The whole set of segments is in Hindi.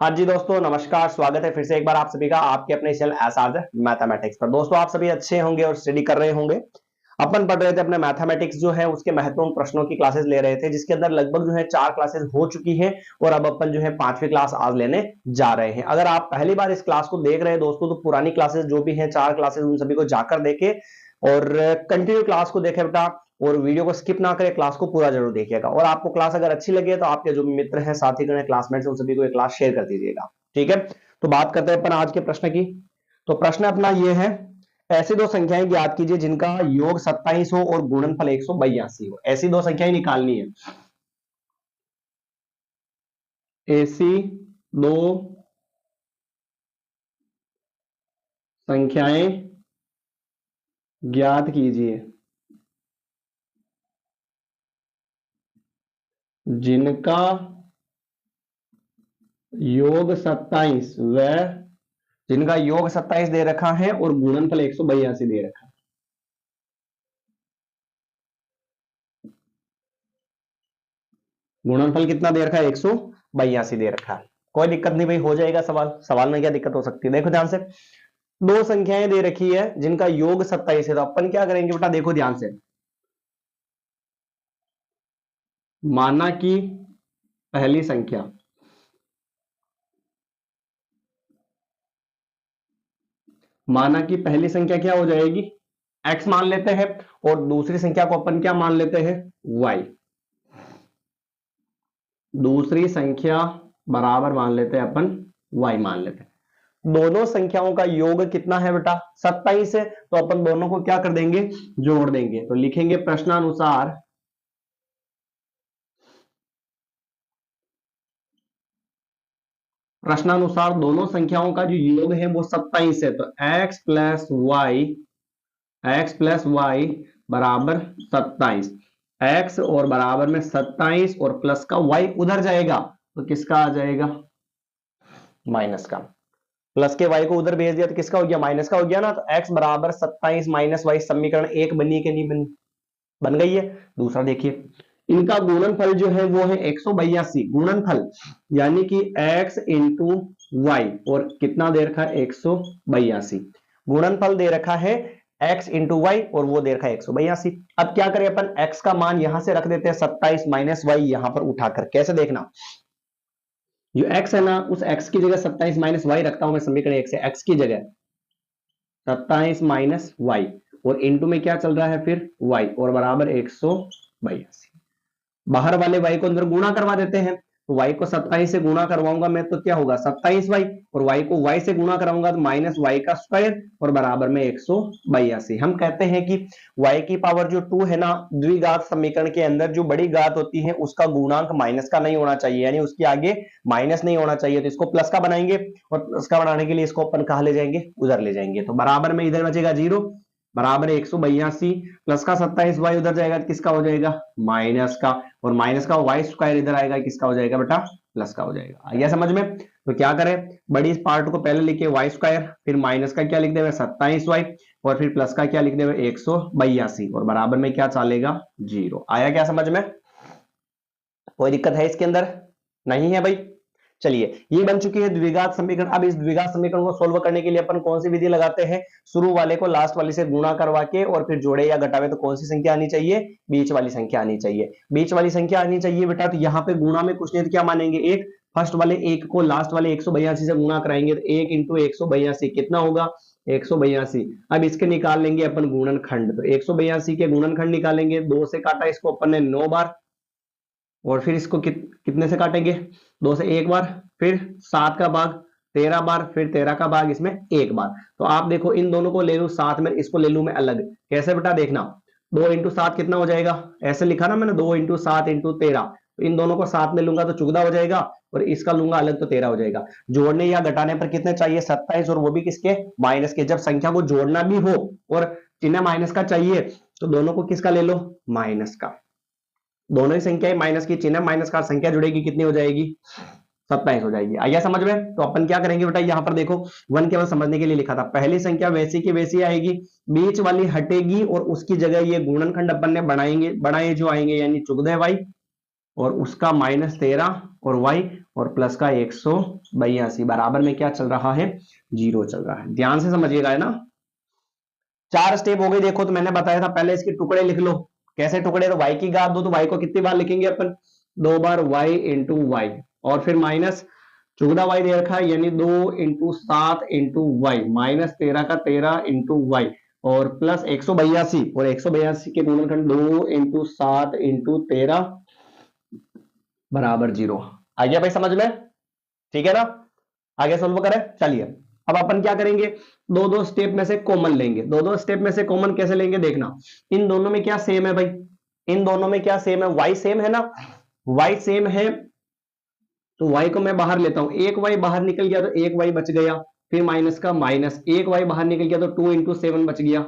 हाँ जी दोस्तों, नमस्कार। स्वागत है फिर से एक बार आप सभी का आपके अपने चैनल एसआर मैथमेटिक्स पर। दोस्तों, आप सभी अच्छे होंगे और स्टडी कर रहे होंगे। अपन पढ़ रहे थे अपने मैथमेटिक्स जो है उसके महत्वपूर्ण प्रश्नों की क्लासेस ले रहे थे, जिसके अंदर लगभग जो है 4 क्लासेस हो चुकी है और अब अपन जो है 5वीं क्लास आज लेने जा रहे हैं। अगर आप पहली बार इस क्लास को देख रहे हैं दोस्तों, तो पुरानी क्लासेस जो भी है 4 क्लासेस उन सभी को जाकर देखे और कंटिन्यू क्लास को देखे बेटा, और वीडियो को स्किप ना करें, क्लास को पूरा जरूर देखिएगा। और आपको क्लास अगर अच्छी लगे तो आपके जो भी मित्र हैं, साथीगण हैं, क्लासमेट्स उन सभी को ये क्लास शेयर कर दीजिएगा। ठीक है, तो बात करते हैं अपन आज के प्रश्न की। तो प्रश्न अपना ये है, ऐसी दो संख्याएं ज्ञात कीजिए जिनका योग 27 हो और गुणनफल 182 हो। ऐसी दो संख्याएं निकालनी है। ऐसी दो संख्याएं ज्ञात कीजिए जिनका योग 27 व जिनका योग 27 दे रखा है और गुणनफल 182 दे रखा है। गुणनफल कितना दे रखा है? 182 दे रखा है। कोई दिक्कत नहीं भाई, हो जाएगा सवाल में क्या दिक्कत हो सकती है। देखो ध्यान से, दो संख्याएं दे रखी है जिनका योग 27 है, तो अपन क्या करेंगे बेटा, देखो ध्यान से। माना कि पहली संख्या क्या हो जाएगी? x मान लेते हैं, और दूसरी संख्या को अपन क्या मान लेते हैं? y। दूसरी संख्या बराबर मान लेते हैं अपन y मान लेते हैं। दोनों संख्याओं का योग कितना है बेटा? 27 है। तो अपन दोनों को क्या कर देंगे? जोड़ देंगे। तो लिखेंगे प्रश्नानुसार दोनों संख्याओं का जो योग है वो 27 है। तो x प्लस वाई बराबर 27। x और बराबर में 27 और प्लस का y उधर जाएगा, तो किसका आ जाएगा? माइनस का। प्लस के y को उधर भेज दिया तो किसका हो गया? माइनस का हो गया ना। तो x बराबर 27 माइनस वाई, समीकरण 1 बनी कि नहीं बनी? बन गई है। दूसरा देखिए, इनका गुणनफल जो है वो है 182। गुणनफल यानी कि x इंटू वाई, और कितना दे रखा है? 182। गुणनफल दे रखा है x इंटू वाई और वो दे रखा है 182। अब क्या करें अपन? x का मान यहां से रख देते हैं 27 माइनस वाई यहां पर उठाकर। कैसे देखना, जो x है ना उस x की जगह 27 माइनस वाई रखता हूं मैं समीकरण 1 से। x की जगह 27 माइनस वाई और इनटू में क्या चल रहा है फिर? y, और बराबर 182। बाहर वाले y को अंदर गुणा करवा देते हैं। तो y को 27 से गुणा करवाऊंगा मैं तो क्या होगा? 27y, और y को y से गुणा कराऊंगा तो माइनस y का स्क्वायर और बराबर में 182। हम कहते हैं कि y की पावर जो 2 है ना, द्विघात समीकरण के अंदर जो बड़ी घात होती है उसका गुणांक माइनस का नहीं होना चाहिए, यानी उसके आगे माइनस नहीं होना चाहिए। तो इसको प्लस का बनाएंगे, और प्लस का बनाने के लिए इसको अपन कहां ले जाएंगे? उधर ले जाएंगे। तो बराबर में इधर बचेगा 0, बराबर 182, प्लस का 27 वाई उधर जाएगा, किसका हो जाएगा? माइनस का, और माइनस का वाई स्क्वायर इधर आएगा, किसका हो जाएगा बेटा? प्लस का हो जाएगा। आइए समझ में। तो क्या करें, बड़ी पार्ट को पहले लिखे वाई स्क्वायर, फिर माइनस का क्या लिख देंगे? 27 वाई, और फिर प्लस का क्या लिख देंगे? 182, और बराबर में क्या चलेगा? 0। आया क्या समझ में? कोई दिक्कत है इसके अंदर? नहीं है भाई। चलिए, ये बन चुकी है द्विघात समीकरण। अब इस द्विघात समीकरण को सोल्व करने के लिए अपन कौन सी विधि लगाते हैं? शुरू वाले को लास्ट वाले से गुणा करवा के और फिर जोड़े या घटावे। तो कौन सी संख्या आनी चाहिए? बीच वाली संख्या आनी चाहिए। बीच वाली संख्या आनी चाहिए बेटा। तो यहाँ पे गुणा में कुछ नहीं तो क्या मानेंगे? एक। फर्स्ट वाले एक को लास्ट वाले 182 से गुणा कराएंगे, तो 1 इंटू 182 कितना होगा? 182। अब इसके निकाल लेंगे अपन गुणनखंड। तो 182 के गुणनखंड निकालेंगे। 2 से काटा इसको अपन ने 9 बार, और फिर इसको कितने से काटेंगे? 2 से 1 बार, फिर 7 का भाग 13 बार, फिर 13 का भाग इसमें 1 बार। तो आप देखो, इन दोनों को ले लूं साथ में, इसको ले लूं मैं अलग। कैसे बेटा? देखना, 2 इंटू 7 कितना हो जाएगा? ऐसे लिखा ना मैंने, 2 इंटू 7 इंटू 13। तो इन दोनों को साथ में लूंगा तो 14 हो जाएगा, और इसका लूंगा अलग तो 13 हो जाएगा। जोड़ने या घटाने पर कितने चाहिए? 27, और वो भी किसके? माइनस के। जब संख्या को जोड़ना भी हो और चिन्ह माइनस का चाहिए, तो दोनों को किसका ले लो? माइनस का। दोनों ही संख्याएं माइनस की, चिन्ह माइनस का, संख्या जुड़ेगी, कितनी हो जाएगी? 27 हो जाएगी। आइए समझ में। तो अपन क्या करेंगे बेटा, यहां पर देखो 1 केवल समझने के लिए लिखा था। पहली संख्या वैसी की वैसी आएगी, बीच वाली हटेगी, और उसकी जगह ये गुणनखंड अपन ने बनाए जो आएंगे, यानी 14y और उसका -13 और y, और प्लस का 182 बराबर में क्या चल रहा है, 0 चल रहा है। ध्यान से समझिएगा, है ना। 4 स्टेप हो गए। देखो तो मैंने बताया था पहले इसके टुकड़े लिख लो। कैसे टुकड़े, तो y की घात दो तो y को कितनी बार लिखेंगे अपन, 2 बार y इंटू वाई, और फिर माइनस चौदह y दे रखा है यानी 2 इंटू 7 इंटू वाई, माइनस 13 का 13 इंटू वाई, और प्लस 182, और 182 के गुणनखंड 2 इंटू 7 इंटू 13 बराबर 0। आ गया भाई समझ में, ठीक है ना। आगे सोल्व करें, चलिए। अब अपन क्या करेंगे, दो दो स्टेप में से कॉमन लेंगे। दो दो स्टेप में से कॉमन कैसे लेंगे देखना, इन दोनों में क्या सेम है भाई, इन दोनों में क्या सेम है, y सेम है ना, y सेम है तो y को मैं बाहर लेता हूं, एक y बाहर निकल गया तो एक y बच गया, फिर माइनस का माइनस, एक y बाहर निकल गया तो 2 इंटू 7 बच गया।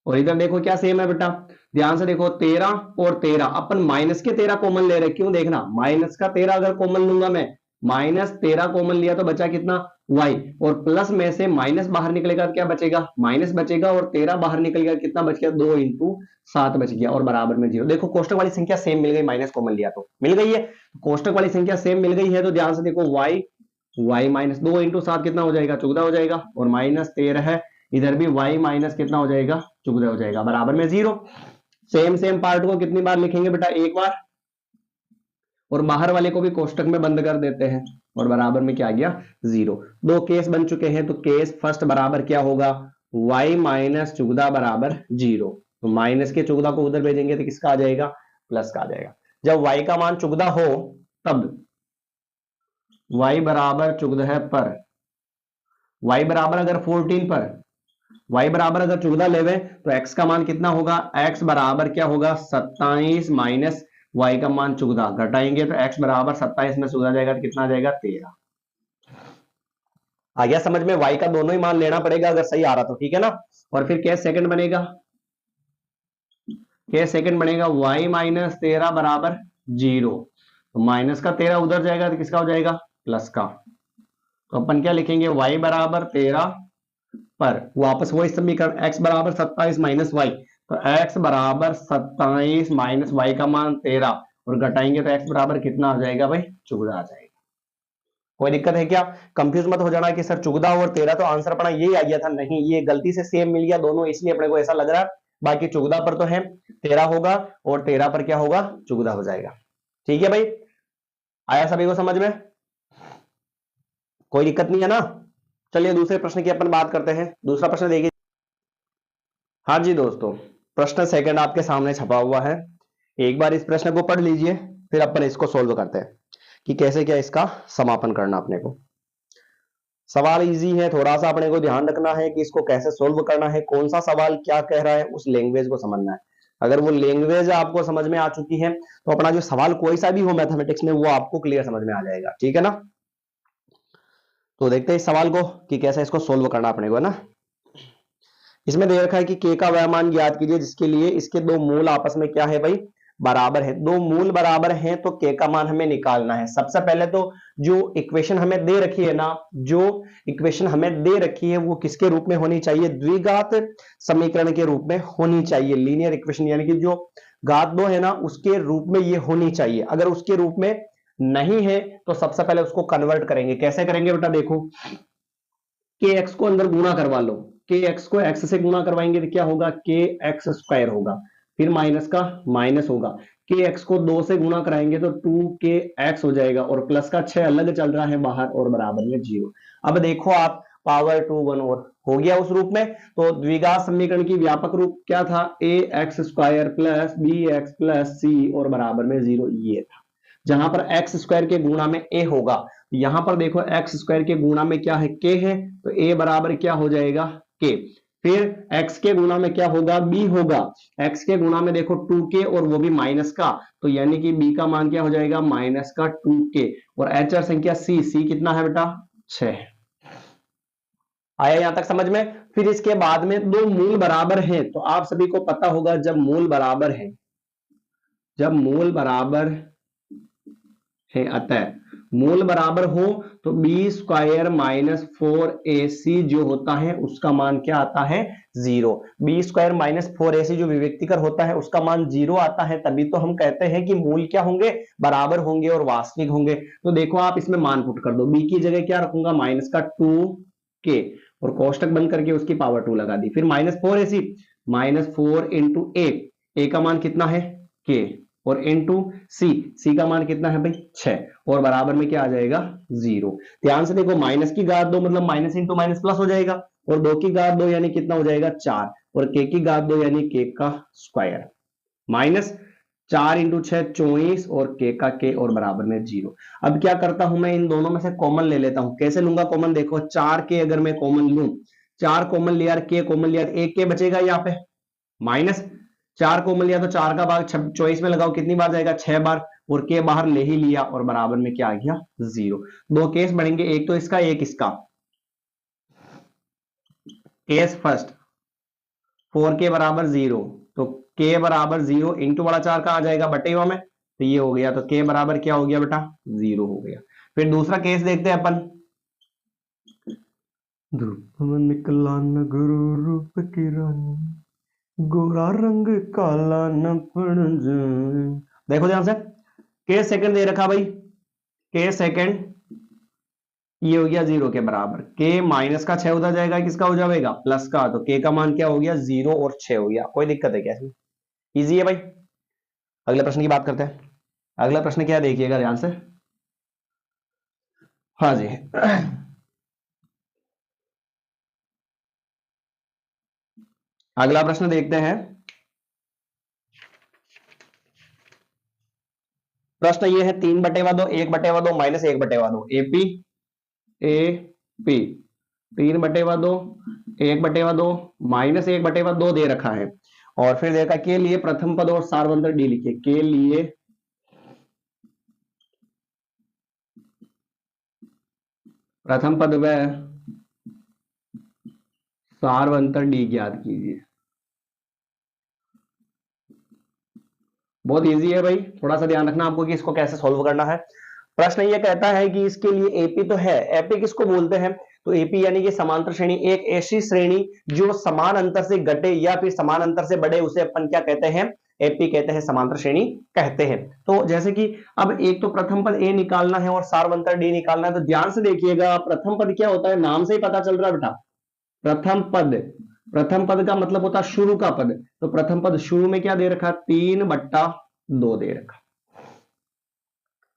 और इधर देखो क्या सेम है बेटा, ध्यान से देखो 13 और 13, अपन माइनस के 13 कॉमन ले रहे, क्यों देखना, माइनस का 13 अगर कॉमन लूंगा मैं, माइनस 13 कॉमन लिया तो बचा कितना y, और प्लस में से माइनस बाहर निकलेगा तो क्या बचेगा, माइनस बचेगा, और 13 बाहर निकल गया कितना बच गया, 2 इंटू 7 बच गया, और बराबर में 0। देखो कोष्टक वाली संख्या सेम मिल गई, माइनस कॉमन लिया तो मिल गई है, कोष्टक वाली संख्या सेम मिल गई है, तो ध्यान से देखो y माइनस 2 इंटू 7 कितना हो जाएगा, 14 हो जाएगा, और माइनस 13 है, इधर भी y माइनस कितना हो जाएगा, 14 हो जाएगा, बराबर में 0। सेम सेम पार्ट को कितनी बार लिखेंगे बेटा, एक बार, और बाहर वाले को भी कोष्टक में बंद कर देते हैं, और बराबर में क्या आ गया, 0। दो केस बन चुके हैं, तो केस फर्स्ट बराबर क्या होगा, y माइनस 14 बराबर 0, तो माइनस के 14 को उधर भेजेंगे तो किसका आ जाएगा, प्लस का आ जाएगा। जब y का मान 14 हो तब y बराबर 14 पर, y बराबर अगर 14 पर, y बराबर अगर 14 लेवे तो x का मान कितना होगा, x बराबर क्या होगा, 27 माइनस y का मान 14, घटाएंगे तो x बराबर 27 में 14 जाएगा तो कितना आ जाएगा, 13। आ गया समझ में, y का दोनों ही मान लेना पड़ेगा अगर सही आ रहा तो, ठीक है ना। और फिर क्या सेकंड बनेगा, क्या सेकंड बनेगा, y माइनस 13 बराबर 0, तो माइनस का 13 उधर जाएगा तो किसका हो जाएगा, प्लस का। तो अपन क्या लिखेंगे, y बराबर 13 पर वापस वही समीकरण, x बराबर 27 माइनस वाई, तो x बराबर 27 माइनस वाई का मान 13, और घटाएंगे तो x बराबर कितना आ जाएगा भाई, 14 आ जाएगा। कोई दिक्कत है क्या, कंफ्यूज मत हो जाना कि सर 14 और 13 तो आंसर अपना यही आ गया था, नहीं, ये गलती से सेम मिल गया दोनों, इसलिए अपने को ऐसा लग रहा है, बाकी 14 पर तो है 13 होगा, और 13 पर क्या होगा, 14 हो जाएगा। ठीक है भाई, आया सभी को समझ में, कोई दिक्कत नहीं है ना। चलिए दूसरे प्रश्न की अपन बात करते हैं। दूसरा प्रश्न देखिए, हाँ जी दोस्तों, प्रश्न सेकंड आपके सामने छपा हुआ है, एक बार इस प्रश्न को पढ़ लीजिए, फिर अपन इसको सोल्व करते हैं कि कैसे क्या इसका समापन करना। अपने को सवाल इजी है, थोड़ा सा अपने को ध्यान रखना है कि इसको कैसे सोल्व करना है, कौन सा सवाल क्या कह रहा है, उस लैंग्वेज को समझना है। अगर वो लैंग्वेज आपको समझ में आ चुकी है तो अपना जो सवाल कोई सा भी हो मैथमेटिक्स में वो आपको क्लियर समझ में आ जाएगा, ठीक है ना। तो देखते हैं इस सवाल को कि कैसे इसको सोल्व करना अपने को, है ना। इसमें दे रखा है कि k का वह मान ज्ञात कीजिए जिसके लिए इसके दो मूल आपस में क्या है भाई, बराबर है। दो मूल बराबर हैं तो k का मान हमें निकालना है। सबसे पहले तो जो इक्वेशन हमें दे रखी है ना, जो इक्वेशन हमें दे रखी है वो किसके रूप में होनी चाहिए, द्विघात समीकरण के रूप में होनी चाहिए। लीनियर इक्वेशन यानी कि जो घात दो है ना उसके रूप में ये होनी चाहिए। अगर उसके रूप में नहीं है तो सबसे पहले उसको कन्वर्ट करेंगे। कैसे करेंगे बेटा, देखो के एक्स को अंदर गुणा करवा लो, के एक्स को एक्स से गुणा करवाएंगे तो क्या होगा, के एक्स स्क्वायर होगा, फिर माइनस का माइनस होगा, के एक्स को 2 से गुणा कराएंगे तो 2 एक्स हो जाएगा, और प्लस का 6 अलग चल रहा है बाहर, और बराबर में 0। अब देखो आप पावर 2 1 और हो गया उस रूप में। तो द्विघात समीकरण की व्यापक रूप क्या था, A X square plus B X plus C और बराबर में 0, ये था। जहां पर एक्स स्क्वायर के गुणा में ए होगा, यहां पर देखो एक्स स्क्वायर के गुणा में क्या है, के है, तो ए बराबर क्या हो जाएगा, के। फिर x के गुणा में क्या होगा, b होगा, x के गुणा में देखो 2k और वो भी माइनस का, तो यानी कि b का मान क्या हो जाएगा, माइनस का 2k। और अचर संख्या c कितना है बेटा, 6। आया यहां तक समझ में। फिर इसके बाद में दो मूल बराबर हैं, तो आप सभी को पता होगा जब मूल बराबर है, जब मूल बराबर है, अतः मूल बराबर हो तो बी स्क्वायर माइनस 4ac जो होता है उसका मान क्या आता है, 0। बी स्क्वायर माइनस 4ac जो विविक्तिकर होता है उसका मान 0 आता है, तभी तो हम कहते हैं कि मूल क्या होंगे, बराबर होंगे और वास्तविक होंगे। तो देखो आप इसमें मान पुट कर दो, बी की जगह क्या रखूंगा, माइनस का 2k और कोष्टक बंद करके उसकी पावर 2 लगा दी, फिर माइनस 4ac, माइनस 4 इंटू ए का मान कितना है k और इंटू सी का मान कितना है भाई 6 और बराबर में क्या आ जाएगा 0। ध्यान से देखो, माइनस की घात 2 मतलब माइनस इंटू माइनस प्लस हो जाएगा और 2 की घात 2 यानी कितना हो जाएगा 4 और k की घात 2 यानी k का स्क्वायर, माइनस 4 इंटू 6 24 और k का k और बराबर में 0। अब क्या करता हूं मैं, इन दोनों में से कॉमन ले लेता हूं। कैसे लूंगा कॉमन, देखो 4k अगर मैं कॉमन लूं, 4 कॉमन लिया, k कॉमन लिया, एक k बचेगा यहाँ पे, माइनस 4 कॉमन लिया तो 4 का भाग 24 में लगाओ, कितनी बार जाएगा 6 बार और k बाहर ले ही लिया और बराबर में क्या आ गया 0। दो केस बढ़ेंगे, एक तो इसका एक इसका। केस फर्स्ट 4k बराबर 0 तो k बराबर 0 इंटू बड़ा 4 का आ जाएगा बटे हुआ में, तो ये हो गया, तो k बराबर क्या हो गया बेटा 0 हो गया। फिर दूसरा केस देखते हैं अपन, धूप में निकला न गुरु रूप की रानी, गोरा रंग काला न पड़ जाए। देखो ध्यान से, के सेकंड दे रखा भाई, के सेकंड ये हो गया 0 के बराबर, के माइनस का 6 उधर जाएगा, किसका हो जाएगा प्लस का, तो के का मान क्या हो गया 0 और 6 हो गया। कोई दिक्कत है क्या इसमें, इजी है भाई। अगले प्रश्न की बात करते हैं। अगला प्रश्न क्या देखिएगा ध्यान से, हाँ जी अगला प्रश्न देखते हैं। प्रश्न ये है 3/2 1/2 minus 1/2 AP A P 3/2 1/2 minus 1/2 दे रखा है और फिर देखा के लिए प्रथम पद और सार्वंतर डी लिखिए, के लिए प्रथम पद व सार्वंतर डी ज्ञात कीजिए। बहुत इजी है भाई, थोड़ा सा ध्यान रखना आपको कि इसको कैसे सॉल्व करना है। प्रश्न ये कहता है कि इसके लिए एपी तो है, एपी किसको बोलते हैं, तो एपी यानी कि समांतर श्रेणी, एक ऐसी श्रेणी जो समान अंतर से घटे या फिर समान अंतर से बढ़े उसे अपन क्या कहते हैं, एपी कहते हैं, समांतर श्रेणी कहते हैं। तो जैसे कि अब एक तो प्रथम पद ए निकालना है और सार्वंतर डी निकालना है, तो ध्यान से देखिएगा, प्रथम पद क्या होता है, नाम से ही पता चल रहा है बेटा, प्रथम पद, प्रथम पद का मतलब होता है शुरू का पद, तो प्रथम पद शुरू में क्या दे रखा 3/2 दे रखा,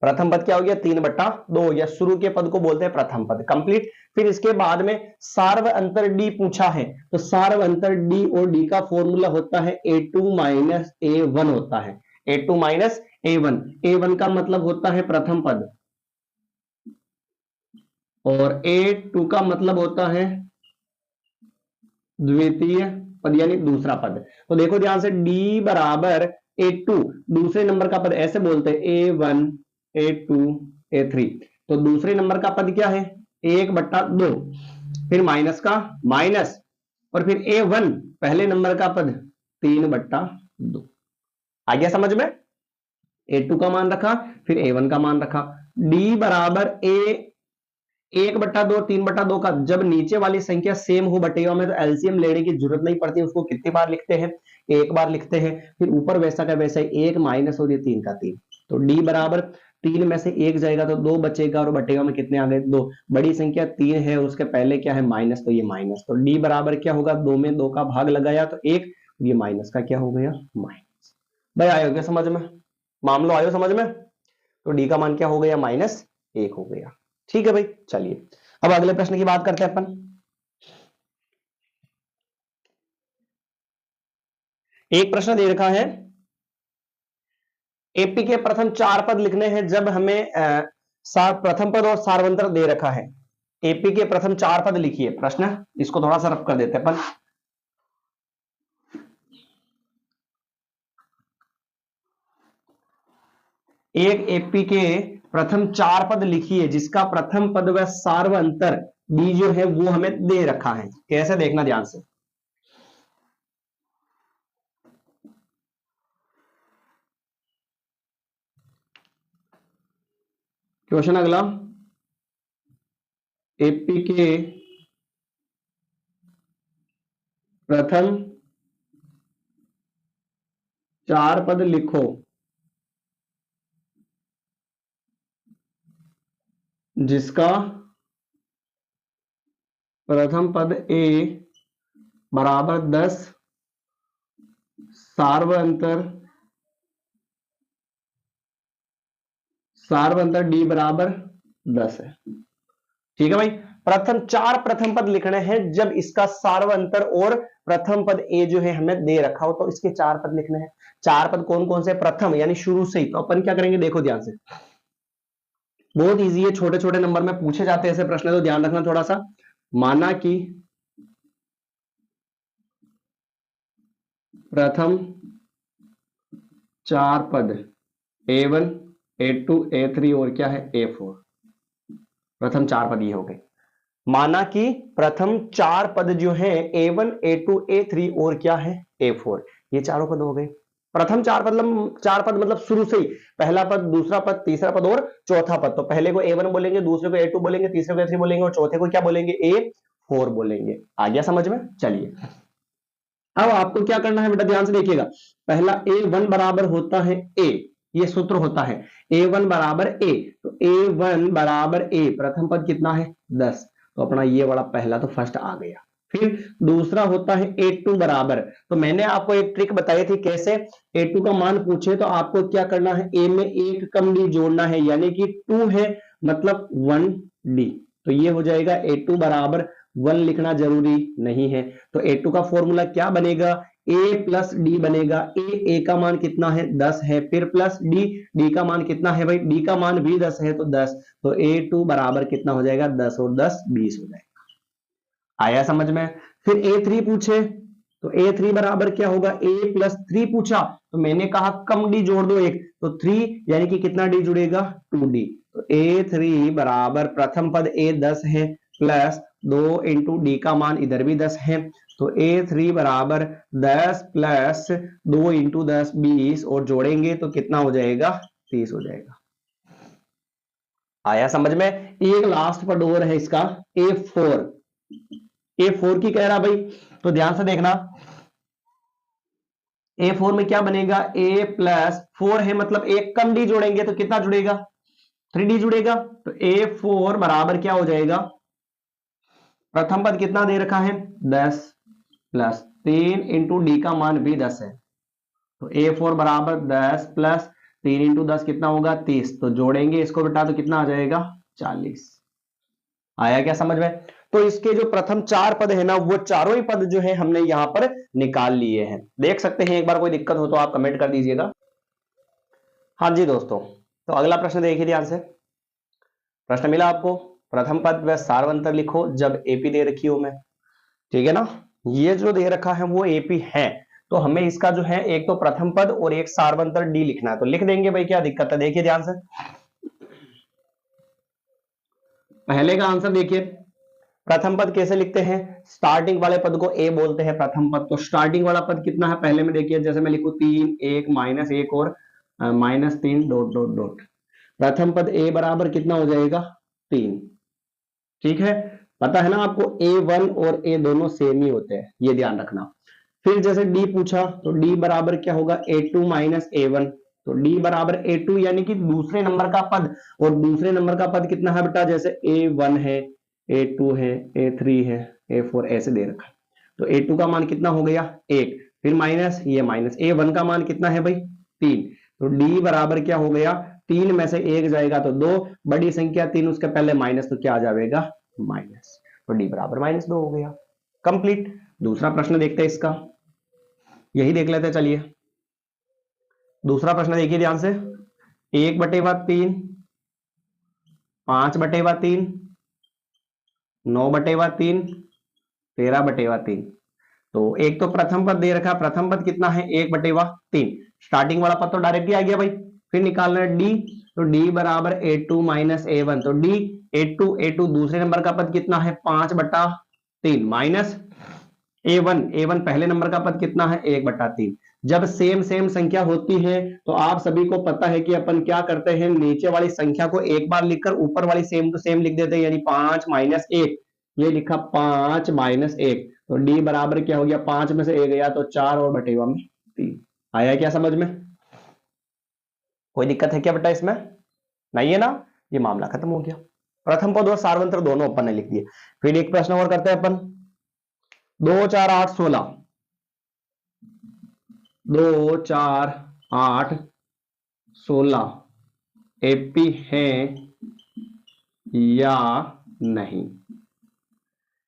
प्रथम पद क्या हो गया 3/2 या शुरू के पद को बोलते हैं प्रथम पद, कंप्लीट। फिर इसके बाद में सार्व अंतर डी पूछा है, तो सार्व अंतर डी और डी का फॉर्मूला होता है a2 माइनस a1 होता है, a2 माइनस a1, a1 का मतलब होता है प्रथम पद और a2 का मतलब होता है द्वितीय पद यानी दूसरा पद। तो देखो ध्यान से, d बराबर a2 दूसरे नंबर का पद, ऐसे बोलते हैं a1 a2 a3, तो दूसरे नंबर का पद क्या है 1/2, फिर माइनस का माइनस और फिर a1 पहले नंबर का पद 3/2। आ गया समझ में, a2 का मान रखा फिर a1 का मान रखा, d बराबर a 1/2 3/2 का जब नीचे वाली संख्या सेम हो बटेवा में तो एलसीएम लेने की जरूरत नहीं पड़ती, उसको कितनी बार लिखते हैं, एक बार लिखते हैं, फिर ऊपर वैसा का वैसा एक माइनस और ये 3 का 3, तो डी बराबर 3 में से 1 जाएगा तो 2 बचेगा और बटेगा में कितने आ गए 2, बड़ी संख्या 3 है और उसके पहले क्या है माइनस, तो ये माइनस, तो डी बराबर क्या होगा 2 में 2 का भाग लगाया तो 1, ये माइनस का क्या हो गया माइनस। भाई आयो क्या समझ में, मामलो आयो समझ में, तो डी का मान क्या हो गया -1 हो गया। ठीक है भाई, चलिए अब अगले प्रश्न की बात करते हैं अपन। एक प्रश्न दे रखा है, एपी के प्रथम 4 पद लिखने हैं जब हमें प्रथम पद और सार्वंतर दे रखा है। एपी के प्रथम 4 पद लिखिए, प्रश्न इसको थोड़ा सा रफ कर देते हैं अपन। एक एपी के प्रथम 4 पद लिखिए जिसका प्रथम पद व सार्वंतर डी जो है वो हमें दे रखा है। कैसे देखना ध्यान से, क्वेश्चन अगला, एपी के प्रथम 4 पद लिखो जिसका प्रथम पद ए बराबर 10, सार्वअंतर डी बराबर 10 है। ठीक है भाई, प्रथम 4 प्रथम पद लिखने हैं जब इसका सार्वअंतर और प्रथम पद ए जो है हमें दे रखा हो, तो इसके 4 पद लिखने हैं। 4 पद कौन कौन से? प्रथम यानी शुरू से ही। तो अपन क्या करेंगे, देखो ध्यान से, बहुत इजी है, छोटे छोटे नंबर में पूछे जाते हैं ऐसे प्रश्न, तो ध्यान रखना थोड़ा सा। माना कि प्रथम 4 पद A1 A2 A3 और क्या है A4, प्रथम 4 पद ये हो गए। माना कि प्रथम 4 पद जो है A1 A2 A3 और क्या है A4, ये चारों पद हो गए। प्रथम 4 पद मतलब शुरू से ही, पहला पद, दूसरा पद, तीसरा पद और चौथा पद। तो पहले को A1 बोलेंगे, दूसरे को A2 बोलेंगे, तीसरे को A3 बोलेंगे और चौथे को क्या बोलेंगे, A4 बोलेंगे। आ गया समझ में? चलिए अब आपको क्या करना है बेटा, ध्यान से देखिएगा। पहला A1 बराबर होता है A, ये सूत्र होता है A1 बराबर A। तो A1 बराबर A, प्रथम पद कितना है 10, तो अपना ये वाला पहला तो फर्स्ट आ गया। फिर दूसरा होता है A2 बराबर, तो मैंने आपको एक ट्रिक बताई थी कैसे A2 का मान पूछे तो आपको क्या करना है, A में एक कम D जोड़ना है, यानी कि 2 है मतलब 1D। तो ये हो जाएगा A2 बराबर 1 लिखना जरूरी नहीं है। तो A2 का फॉर्मूला क्या बनेगा, A प्लस डी बनेगा। A का मान कितना है 10 है, फिर प्लस D का मान कितना है भाई, D का मान भी 10 है तो 10। तो A2 बराबर कितना हो जाएगा, 10 और 10 20 हो जाएगा। आया समझ में? फिर A3 पूछे तो A3 बराबर क्या होगा, A प्लस 3 पूछा तो मैंने कहा कम D जोड़ दो एक, तो 3 यानी कि कितना D जुड़ेगा, 2D। तो A3 बराबर प्रथम पद A 10 है प्लस 2 इंटू डी का मान इधर भी 10 है, तो A3 बराबर 10 प्लस 2 इंटू 10 20 और जोड़ेंगे तो कितना हो जाएगा, 30 हो जाएगा। आया समझ में? एक लास्ट पद और है इसका A4, A4 की कह रहा भाई, तो ध्यान से देखना। A4 में क्या बनेगा, A प्लस 4 है मतलब एक कम D जोड़ेंगे तो कितना जुड़ेगा, 3D जुड़ेगा। तो A4 बराबर क्या हो जाएगा, प्रथम पद कितना दे रखा है 10 प्लस 3 इंटू डी का मान भी 10 है, तो A4 बराबर 10 प्लस 3 इंटू 10 कितना होगा 30। तो जोड़ेंगे इसको बेटा तो कितना आ जाएगा 40। आया क्या समझ में? तो इसके जो प्रथम 4 पद है ना, वो चारों ही पद जो है हमने यहां पर निकाल लिए हैं। देख सकते हैं, एक बार कोई दिक्कत हो तो आप कमेंट कर दीजिएगा। हाँ जी दोस्तों, तो अगला प्रश्न देखिए ध्यान से। प्रश्न मिला आपको, प्रथम पद व सार्वंतर लिखो जब एपी दे रखी हो मैं, ठीक है ना। ये जो दे रखा है वो एपी है, तो हमें इसका जो है एक तो प्रथम पद और एक सार्वंतर डी लिखना है, तो लिख देंगे भाई, क्या दिक्कत है। देखिए ध्यान से, पहले का आंसर देखिए, प्रथम पद कैसे लिखते हैं, स्टार्टिंग वाले पद को ए बोलते हैं प्रथम पद। तो स्टार्टिंग वाला पद कितना है पहले में देखिए, जैसे मैं लिखूं 3 1 माइनस 1 और माइनस 3 डॉट डॉट डॉट, प्रथम पद ए बराबर कितना हो जाएगा 3। ठीक है, पता है ना आपको A1 और A दोनों सेम ही होते हैं, ये ध्यान रखना। फिर जैसे D पूछा तो D बराबर क्या होगा A2 माइनस A1, तो D बराबर A2 यानी कि दूसरे नंबर का पद, और दूसरे नंबर का पद कितना है बेटा, जैसे A1 है, A2 है, A3 है, A4 ऐसे दे रखा। तो A2 का मान कितना हो गया 1, फिर माइनस ये माइनस, A1 का मान कितना है भाई 3, तो D बराबर क्या हो गया, 3 में से 1 जाएगा तो 2, बड़ी संख्या 3 उसके पहले माइनस, तो क्या आ जाएगा माइनस, तो D बराबर -2 हो गया। कंप्लीट। दूसरा प्रश्न देखते हैं इसका, यही देख लेते हैं, चलिए दूसरा प्रश्न देखिए ध्यान से। 1/3, 5/3, 9/3, 13/3। तो एक तो प्रथम पद दे रखा, प्रथम पद कितना है 1/3, स्टार्टिंग वाला पद तो डायरेक्टली आ गया भाई। फिर निकालना है डी, तो डी बराबर A2 माइनस A1, तो डी A2 दूसरे नंबर का पद कितना है 5/3 माइनस A1 पहले नंबर का पद कितना है 1/3, जब सेम सेम संख्या होती है तो आप सभी को पता है कि अपन क्या करते हैं, नीचे वाली संख्या को एक बार लिखकर ऊपर वाली सेम टू सेम लिख देते हैं, यानी 5 माइनस 1, ये लिखा 5 माइनस 1, तो डी बराबर क्या हो गया, 5 में से 1 गया तो 4 और बटेगा में 3। आया क्या समझ में? कोई दिक्कत है क्या बेटा इसमें? नहीं है ना? ये मामला खत्म हो गया। प्रथम पद और सार्वंत्र दोनों अपन ने लिख दिए। फिर एक प्रश्न और करते हैं अपन। 2 4 8 16, 2 4 8 16 एपी है या नहीं?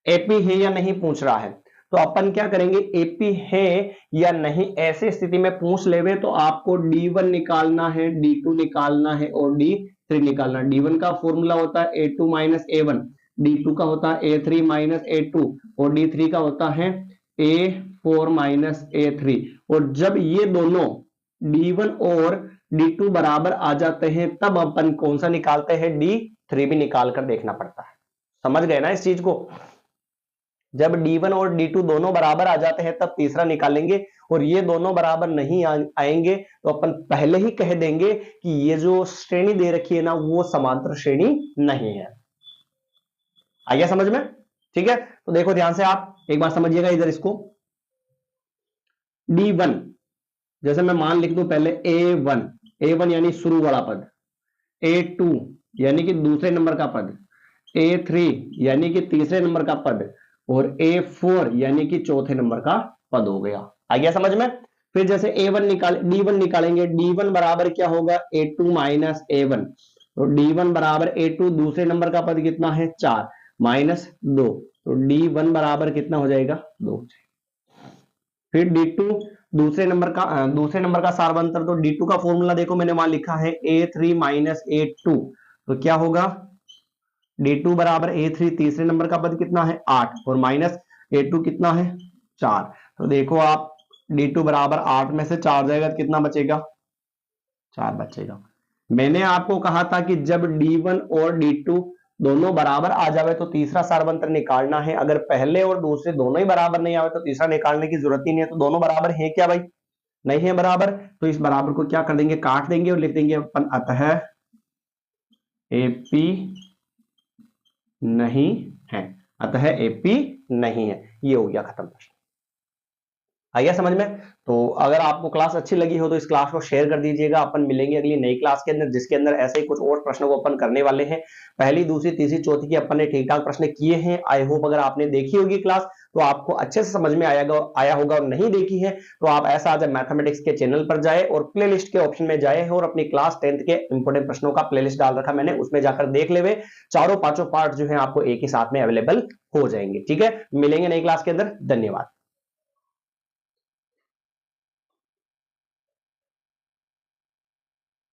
एपी है या नहीं पूछ रहा है, तो अपन क्या करेंगे, एपी है या नहीं ऐसी स्थिति में पूछ लेवे तो आपको D1 निकालना है, D2 निकालना है और D3 निकालना है। D1 का फॉर्मूला होता है A2 माइनस A1, D2 का होता है A3 माइनस A2 और D3 का होता है A4 माइनस A3। और जब ये दोनों D1 और D2 बराबर आ जाते हैं तब अपन कौन सा निकालते हैं, D3 भी निकाल कर देखना पड़ता है। समझ गए ना इस चीज को? जब D1 और D2 दोनों बराबर आ जाते हैं तब तीसरा निकालेंगे, और ये दोनों बराबर नहीं आएंगे तो अपन पहले ही कह देंगे कि ये जो श्रेणी दे रखी है ना वो समांतर श्रेणी नहीं है। आ गया समझ में? ठीक है, तो देखो ध्यान से आप एक बार समझिएगा इधर इसको। D1 जैसे मैं मान लिख दूं पहले A1 यानी शुरू वाला पद, A2 यानी कि दूसरे नंबर का पद, A3 यानी कि तीसरे नंबर का पद और A4 यानी कि चौथे नंबर का पद हो गया। आ गया समझ में? फिर जैसे D1 निकालेंगे, D1 बराबर क्या होगा, A2 माइनस A1, तो D1 बराबर A2 दूसरे नंबर का पद कितना है, 4 माइनस 2, तो D1 बराबर कितना हो जाएगा, 2। फिर D2 दूसरे नंबर का सार्वंतर, तो D2 का फॉर्मूला देखो मैंने वहां लिखा है A3 माइनस A2, तो क्या होगा, D2 बराबर A3 तीसरे नंबर का पद कितना है, 8 और माइनस A2 कितना है, 4। तो देखो आप D2 बराबर 8 में से 4 जाएगा तो कितना बचेगा, 4 बचेगा। मैंने आपको कहा था कि जब D1 और D2 दोनों बराबर आ जावे तो तीसरा सार्वंतर निकालना है। अगर पहले और दूसरे दोनों ही बराबर नहीं आवे तो तीसरा निकालने की जरूरत ही नहीं है। तो दोनों बराबर है क्या भाई, नहीं है बराबर, तो इस बराबर को क्या कर देंगे, काट देंगे और लिख देंगे अपन अतः AP नहीं है, अतः AP नहीं है। ये हो गया खत्म प्रश्न। आ गया समझ में? तो अगर आपको क्लास अच्छी लगी हो तो इस क्लास को शेयर कर दीजिएगा। अपन मिलेंगे अगली नई क्लास के अंदर जिसके अंदर ऐसे ही कुछ और प्रश्नों को अपन करने वाले हैं। पहली, दूसरी, तीसरी, चौथी की अपन ने ठीक ठाक प्रश्न किए हैं। आई होप अगर आपने देखी होगी क्लास तो आपको अच्छे से समझ में आया होगा, और नहीं देखी है तो आप ऐसा आज मैथमेटिक्स के चैनल पर जाए और प्लेलिस्ट के ऑप्शन में जाए और अपनी क्लास 10th के इंपोर्टेंट प्रश्नों का प्लेलिस्ट डाल रखा मैंने, उसमें जाकर देख लेवे। चारों पांचों पार्ट जो है आपको एक ही साथ में अवेलेबल हो जाएंगे। ठीक है, मिलेंगे नई क्लास के अंदर। धन्यवाद।